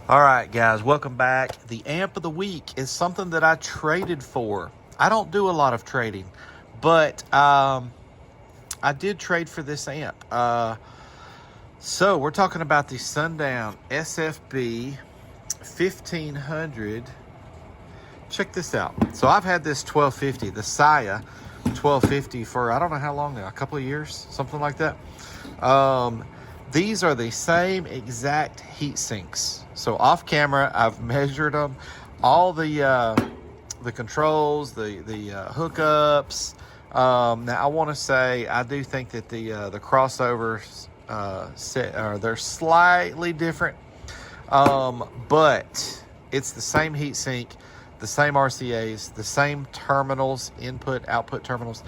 All right, guys, welcome back. The amp of the week is something that I traded for. I don't do a lot of trading, but I did trade for this amp. So we're talking about the Sundown SFB-1500. Check this out. So I've had this 1250, the Saya 1250 for I don't know how long now, a couple of years, something like that. These are the same exact heat sinks. So off camera, I've measured them, all the controls, the hookups. Now I want to say I do think that the crossovers they're slightly different, but it's the same heat sink, the same RCAs, the same terminals, input output terminals.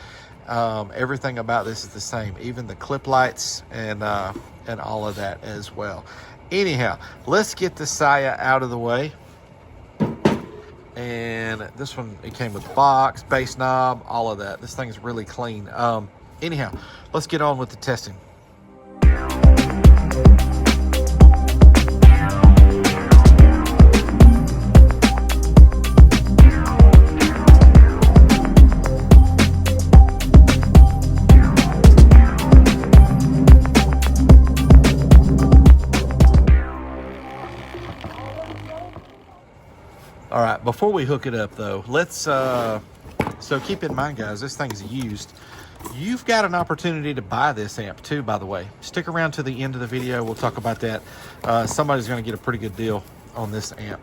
Everything about this is the same, even the clip lights and all of that as well. Anyhow, let's get the Saya out of the way. And this one, it came with box, bass knob, all of that. This thing is really clean. Anyhow, let's get on with the testing. All right, before we hook it up though, let's, so keep in mind guys, this thing's used. You've got an opportunity to buy this amp too, by the way. Stick around to the end of the video, we'll talk about that. Somebody's gonna get a pretty good deal on this amp.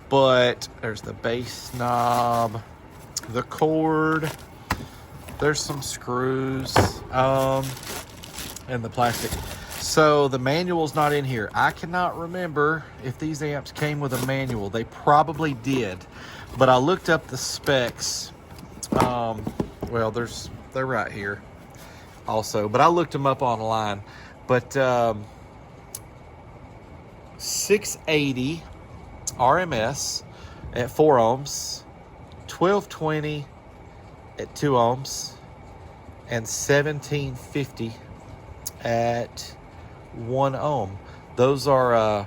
But there's the bass knob, the cord, there's some screws, and the plastic. So the manual's not in here. I cannot remember if these amps came with a manual. They probably did, but I looked up the specs. Well, they're right here also, but I looked them up online. But 680 RMS at 4 ohms, 1220 at 2 ohms, and 1750 at 1 ohm. Those are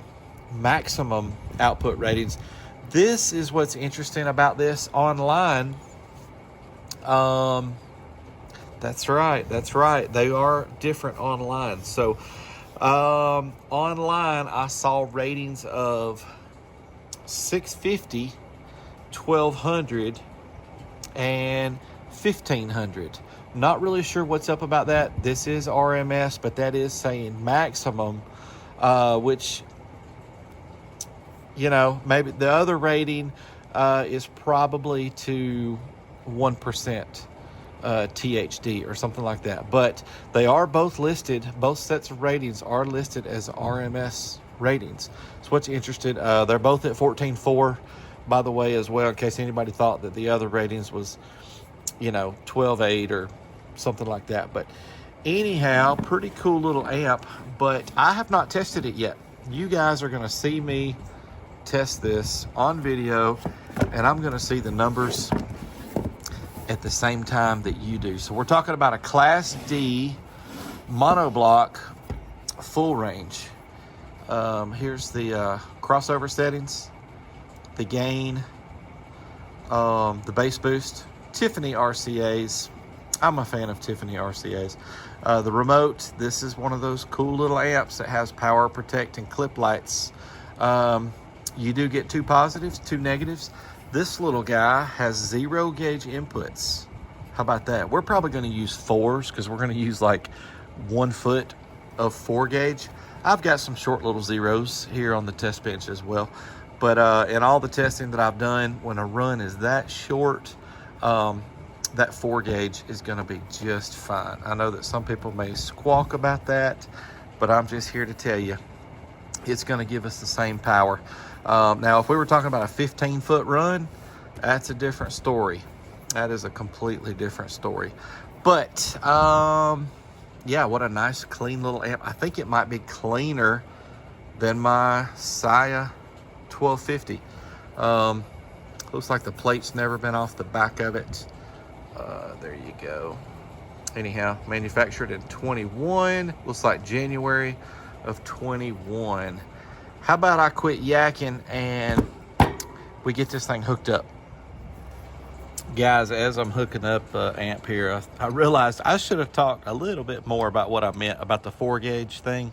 maximum output ratings. This is what's interesting about this online. That's right. They are different online. So online I saw ratings of 650, 1200, and 1500. Not really sure what's up about that. This is RMS, but that is saying maximum, which, you know, maybe the other rating is probably to 1% THD or something like that. But they are both listed, both sets of ratings are listed as RMS ratings. So what's interested, they're both at 14.4, by the way, as well, in case anybody thought that the other ratings was, you know, 12.8 or something like that. But anyhow, pretty cool little amp, but I have not tested it yet. You guys are going to see me test this on video, and I'm going to see the numbers at the same time that you do. So we're talking about a Class D monoblock full range. Here's the crossover settings, the gain, the bass boost, Tiffany RCAs. I'm a fan of Tiffany RCAs. The remote, this is one of those cool little amps that has power protect and clip lights. You do get 2 positives, 2 negatives. This little guy has 0 gauge inputs. How about that? We're probably going to use 4s because we're going to use like 1 foot of 4 gauge. I've got some short little 0s here on the test bench as well. But in all the testing that I've done, when a run is that short, that 4 gauge is going to be just fine. I know that some people may squawk about that, but I'm just here to tell you it's going to give us the same power. Now, if we were talking about a 15-foot run, that's a different story. That is a completely different story. But yeah, what a nice clean little amp. I think it might be cleaner than my Saya 1250. Looks like the plate's never been off the back of it. There you go. Anyhow, manufactured in 21. Looks like January of 21. how about I quit yakking and we get this thing hooked up? Guys, as I'm hooking up amp here, I realized I should have talked a little bit more about what I meant about the 4-gauge thing.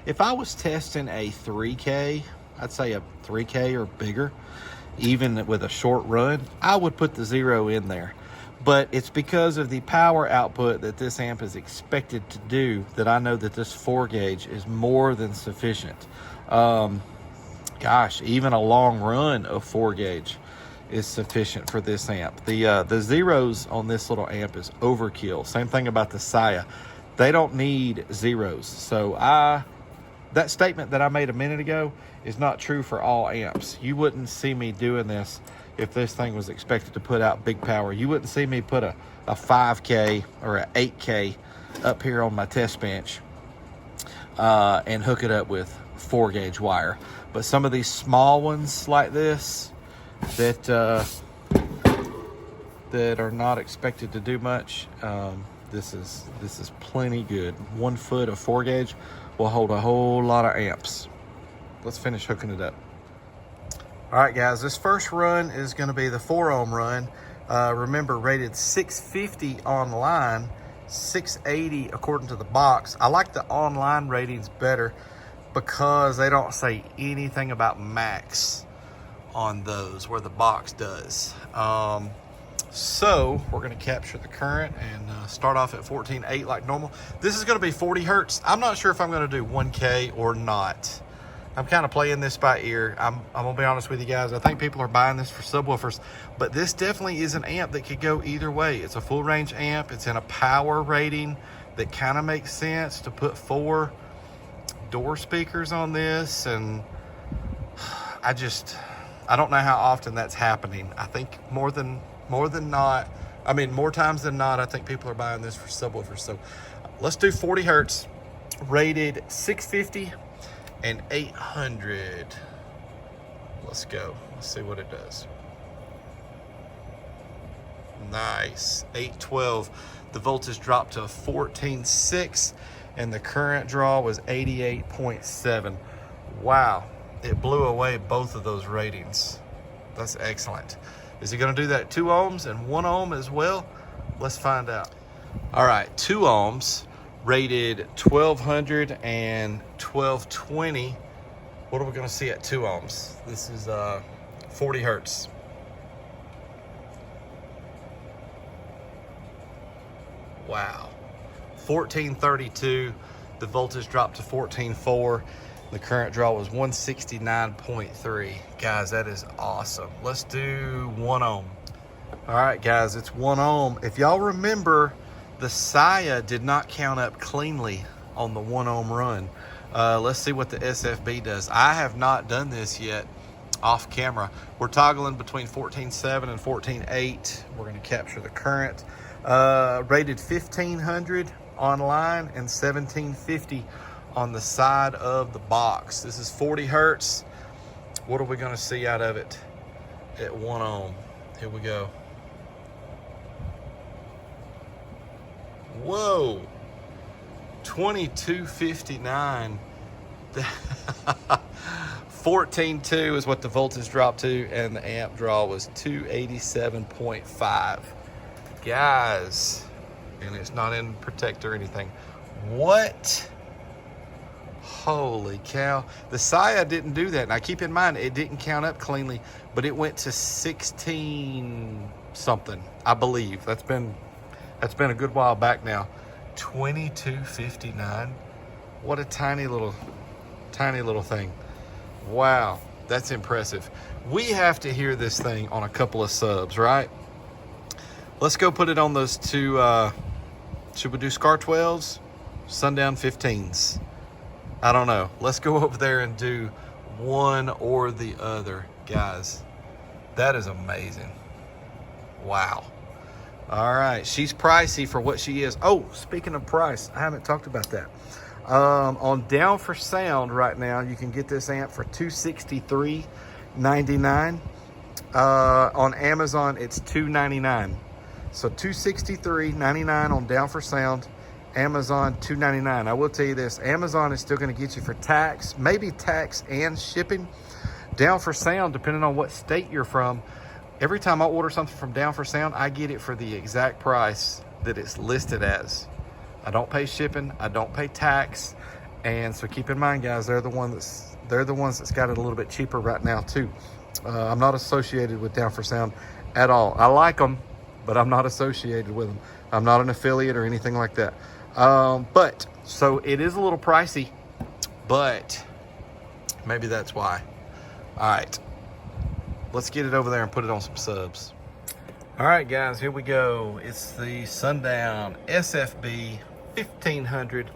If I was testing a 3K, I'd say a 3K or bigger, even with a short run, I would put the 0 in there. But it's because of the power output that this amp is expected to do that I know that this 4-gauge is more than sufficient. Gosh, even a long run of 4-gauge is sufficient for this amp. The zeros on this little amp is overkill. Same thing about the Saya. They don't need zeros. So that statement that I made a minute ago is not true for all amps. You wouldn't see me doing this if this thing was expected to put out big power. You wouldn't see me put a 5K or an 8K up here on my test bench and hook it up with 4-gauge wire. But some of these small ones like this that are not expected to do much, this is plenty good. 1 foot of 4-gauge will hold a whole lot of amps. Let's finish hooking it up. All right, guys, this first run is going to be the 4 ohm run. Remember, rated 650 online, 680 according to the box. I like the online ratings better because they don't say anything about max on those where the box does. So we're going to capture the current and start off at 14.8 like normal. This is going to be 40 hertz. I'm not sure if I'm going to do 1K or not. I'm kind of playing this by ear. I'm going to be honest with you guys. I think people are buying this for subwoofers, but this definitely is an amp that could go either way. It's a full range amp. It's in a power rating that kind of makes sense to put 4 door speakers on this. And I don't know how often that's happening. I think more times than not, I think people are buying this for subwoofers. So let's do 40 hertz, rated 650 and 800. Let's go. Let's see what it does. Nice. 812. The voltage dropped to 14.6 and the current draw was 88.7. Wow. It blew away both of those ratings. That's excellent. Is it going to do that 2 ohms and 1 ohm as well? Let's find out. All right, 2 ohms, rated 1200 and 1220. What are we going to see at 2 ohms? This is 40 hertz. Wow. 1432. The voltage dropped to 14.4. The current draw was 169.3. Guys, that is awesome. Let's do 1 ohm. All right, guys, it's 1 ohm. If y'all remember, the Saya did not count up cleanly on the 1 ohm run. Let's see what the SFB does. I have not done this yet off camera. We're toggling between 14.7 and 14.8. We're going to capture the current. Rated 1500 online and 1750 on the side of the box. This is 40 hertz. What are we going to see out of it at 1 ohm? Here we go. Whoa, 2259. 14.2 is what the voltage dropped to, and the amp draw was 287.5. Guys, and it's not in protector or anything. What? Holy cow. The Saya didn't do that. Now keep in mind, it didn't count up cleanly, but it went to 16 something, I believe. That's been a good while back now. 2259. What a tiny little thing. Wow, that's impressive. We have to hear this thing on a couple of subs, right? Let's go put it on those 2, should we do SCAR 12s? Sundown 15s. I don't know. Let's go over there and do one or the other. Guys, that is amazing. Wow. All right, she's pricey for what she is. Oh, speaking of price, I haven't talked about that. On Down for Sound right now, you can get this amp for $263.99. On Amazon, it's $299. So $263.99 on Down for Sound, Amazon $299. I will tell you this, Amazon is still going to get you for tax, maybe tax and shipping. Down for Sound, depending on what state you're from, every time I order something from Down for Sound, I get it for the exact price that it's listed as. I don't pay shipping, I don't pay tax, and so keep in mind, guys, they're the ones that's got it a little bit cheaper right now too. I'm not associated with Down for Sound at all. I like them, but I'm not associated with them. I'm not an affiliate or anything like that. But so it is a little pricey, but maybe that's why. All right, let's get it over there and put it on some subs. All right, guys, here we go. It's the Sundown SFB-1500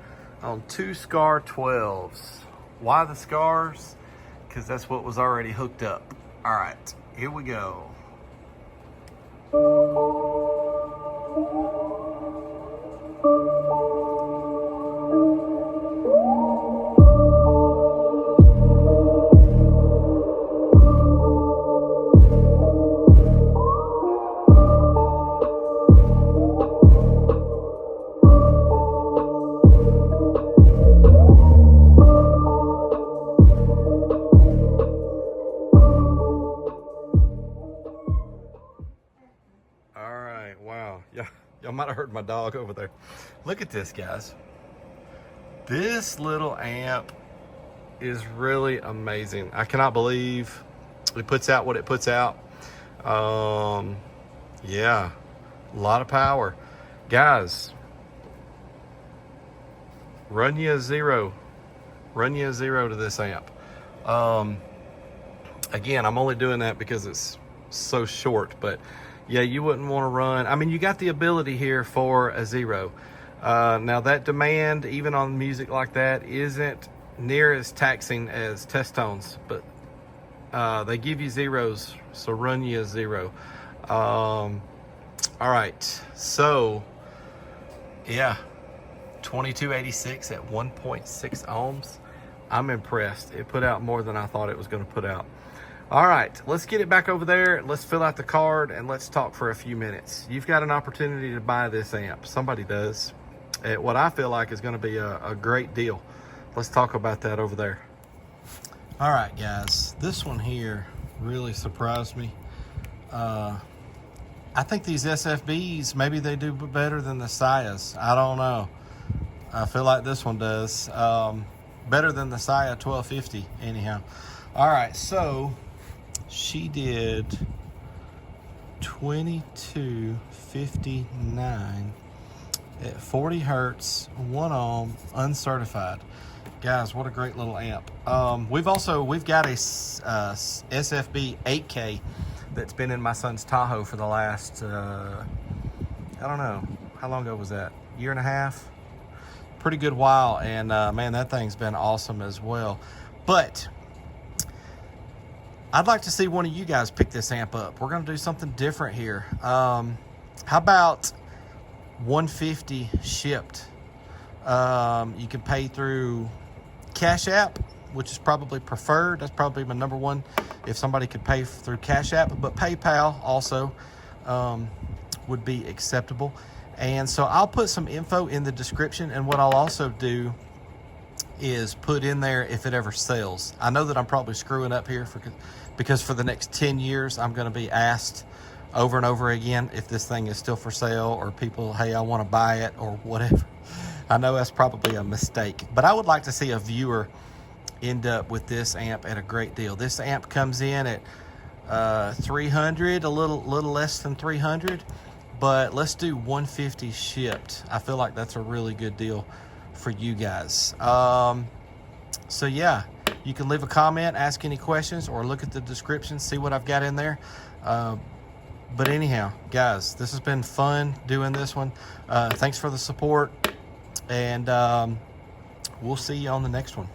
on 2 SCAR 12s. Why the scars? Because that's what was already hooked up. All right, here we go. Wow, y'all might have heard my dog over there. Look at this, guys. This little amp is really amazing. I cannot believe it puts out what it puts out. Yeah, a lot of power. Guys, run you a zero to this amp. Again, I'm only doing that because it's so short, but yeah, you wouldn't want to run. I mean, you got the ability here for a 0. Now that demand, even on music like that, isn't near as taxing as test tones, but they give you zeros, so run you a 0. All right, so yeah, 2286 at 1.6 ohms. I'm impressed. It put out more than I thought it was going to put out. All right, let's get it back over there. Let's fill out the card and let's talk for a few minutes. You've got an opportunity to buy this amp. Somebody does. At what I feel like is going to be a great deal. Let's talk about that over there. All right, guys. This one here really surprised me. I think these SFBs, maybe they do better than the Sayas. I don't know. I feel like this one does. Better than the Saya 1250, anyhow. All right, so she did 2259 at 40 hertz, 1 ohm, uncertified. Guys, what a great little amp. We've got a SFB 8K that's been in my son's Tahoe for the last, I don't know, how long ago was that? Year and a half? Pretty good while, and man, that thing's been awesome as well. But I'd like to see one of you guys pick this amp up. We're gonna do something different here. How about 150 shipped? You can pay through Cash App, which is probably preferred. That's probably my number one if somebody could pay through Cash App, but PayPal also would be acceptable. And so I'll put some info in the description, and what I'll also do is put in there if it ever sells. I know that I'm probably screwing up here because for the next 10 years I'm going to be asked over and over again if this thing is still for sale, or people, hey, I want to buy it, or whatever. I know that's probably a mistake, but I would like to see a viewer end up with this amp at a great deal. This amp comes in at 300, a little less than 300, but let's do 150 shipped. I feel like that's a really good deal for you guys. So yeah, you can leave a comment, ask any questions, or look at the description, see what I've got in there. But anyhow, guys, this has been fun doing this one. Thanks for the support, and we'll see you on the next one.